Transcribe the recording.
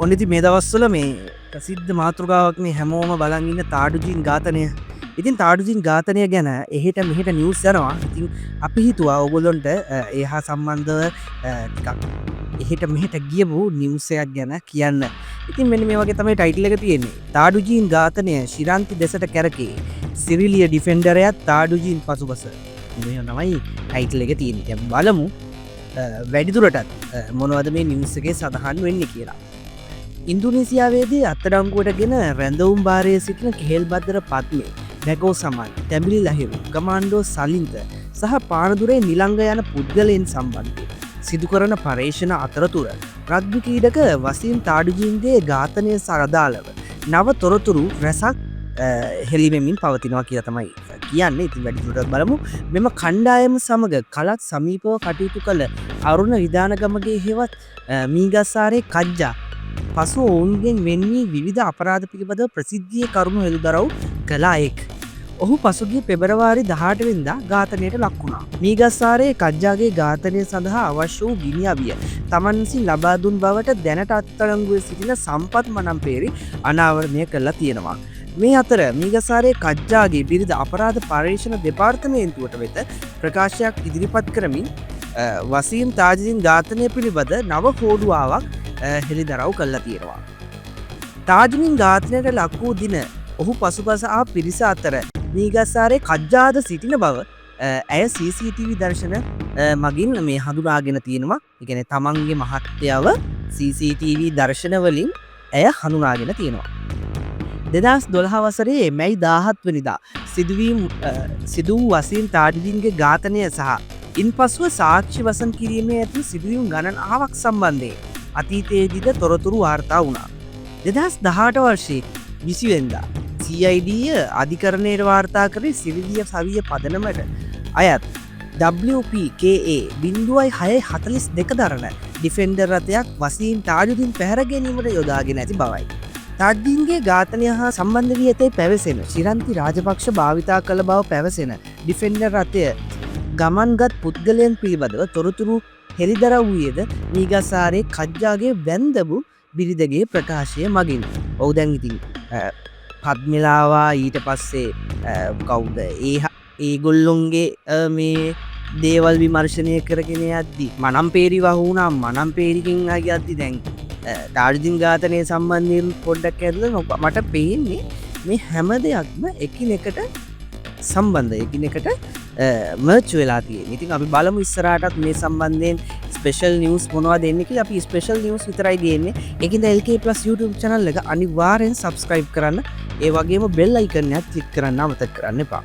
ඔන්න ඉතින් මේ දවස්වල මේ ප්‍රසිද්ධ මාතෘකාවක් මේ හැමෝම බලන් ඉන්න තාඩුජීන් ඝාතනය. ඉතින් තාඩුජීන් ඝාතනය ගැන එහෙට මෙහෙට නිවුස් යනවා. ඉතින් අපි හිතුවා ඔයගොල්ලන්ට ඒ හා සම්බන්ධව ටිකක් එහෙට මෙහෙට ගියපු නිවුස් එකක් ගැන කියන්න. ඉතින් මෙන්න මේ වගේ තමයි ටයිටල් එක තියෙන්නේ. තාඩුජීන් ඝාතනය ශිරන්ති දෙසට කැරකේ. සිරිලිය ඩිෆෙන්ඩරයත් තාඩුජීන් පසුබස. මේ තමයි ටයිටල් එක තියෙන්නේ. බලමු වැඩිදුරටත් මොනවද මේ නිවුස් එකේ සඳහන් වෙන්නේ කියලා. ඉන්දුනීසියාවේදී අත්අඩංගුවටගෙන රැඳවුම් භාරයේ සිටින කෙහෙල් බද්දර පත්මේ නැගෝ සමන් තැඹිලි ලහිරු කමාන්ඩෝ සලින්ත සහ පානදුරේ නිලංග යන පුද්ගලයන් සම්බන්ධයෙන් සිදු කරන පර්යේෂණ අතරතුර රග්බි ක්‍රීඩක වසීම් තාඩුජීන්ගේ ඝාතනය සරදාලව නව තොරතුරු රැසක් හෙළිවෙමින් පවතිනවා කියලා තමයි කියන්නේ. ඉතින් වැඩිදුරටත් බලමු. මෙම කණ්ඩායම සමග කලත් සමීපව කටයුතු කළ අරුණ විධානගමගේ හෙවත් මීගස්සාරේ කජ්ජා පසු ඔවුන්ගෙන් වෙන්වී විවිධ අපරාධ පිළිබඳව ප්‍රසිද්ධියේ කරුණු හෙළිදරව් කළ අයෙක්. ඔහු පසුගිය පෙබරවාරි 18 වෙනිදා ඝාතනයට ලක් වුණා. මීගස්සාරේ කජ්ජාගේ ඝාතනය සඳහා අවශ්‍ය වූ ගිනි අවිය තමන් විසින් ලබා දුන් බවට දැනට අත්අඩංගුවේ සිටින සම්පත් මනම්පේරි අනාවරණය කළා තියෙනවා. මේ අතර මීගස්සාරේ කජ්ජාගේ බිරිඳ අපරාධ පර්යේෂණ දෙපාර්තමේන්තුවට වෙත ප්‍රකාශයක් ඉදිරිපත් කරමින් වසීම් තාජුදීන් ඝාතනය පිළිබඳ නව හෝඩුවාවක් හෙළිදරව් කළා තියෙනවා. තාජුදීන් ඝාතනයට ලක් වූ දින ඔහු පසුපස ආ පිරිස අතර මීගස්සාරේ කජ්ජාද සිටින බව ඇය CCTV දර්ශන මගින් මේ හඳුනාගෙන තියෙනවා. ඒ කියන්නේ තමන්ගේ මහත්යව CCTV දර්ශන වලින් ඇය හඳුනාගෙන තියෙනවා. 2012 වසරේ මැයි 17 වෙනිදා සිදු වූ වසීම් තාජුදීන්ගේ ඝාතනය සහ ඉන්පසුව සාක්ෂි වසන් කිරීමේ ඇතුළු සිදුවීම් ගණනාවක් සම්බන්ධයෙන් අතීතයේදීද තොරතුරු වාර්තා වුණා. 2018 වර්ෂයේ 20 වෙනිදා CID අධිකරණයට වාර්තා කරේ සිරිලිය සවිය පදනමට අයත් WPKA 0642 දරන ඩිෆෙන්ඩර් රථයක් වසීම් තාජුදීන් පැහැර ගැනීමට යොදාගෙන ඇති බවයි. තාජුදීන්ගේ ඝාතනය හා සම්බන්ධ වී ඇතැයි පැවසෙන ශිරන්ති රාජපක්ෂ භාවිතා කළ බව පැවසෙන ඩිෆෙන්ඩර් රථය ගමන්ගත් පුද්ගලයන් පිළිබඳව තොරතුරු හෙළිදරව් වූයේද මීගස්සාරේ කජ්ජාගේ වැන්දබු බිරිඳගේ ප්‍රකාශය මගින්. ඔව් දැන් ඉතින් පද්මිලාවා ඊට පස්සේ කවුද ඒගොල්ලොන්ගේ මේ දේවල් විමර්ශනය කරගෙන යද්දි මනම්පේරි වහුණා. මනම්පේරිකින් යද්දි දැන් තාජුදීන් ඝාතනය සම්බන්ධයෙන් පොඩ්ඩක් ඇදලා මට පේන්නේ මේ හැම දෙයක්ම එකිනෙකට සම්බන්ධ එකිනෙකට මර්ච් වෙලා තියෙන්නේ. ඉතින් අපි බලමු ඉස්සරහටත් මේ සම්බන්ධයෙන් ස්පෙෂල් නිවුස් මොනවද දෙන්නේ කියලා. අපි ස්පෙෂල් නිවුස් විතරයි දෙන්නේ. ඒකින්ද LK+ YouTube channel එක අනිවාර්යෙන් subscribe කරන්න. ඒ වගේම bell icon එකත් click කරන්න අමතක කරන්න එපා.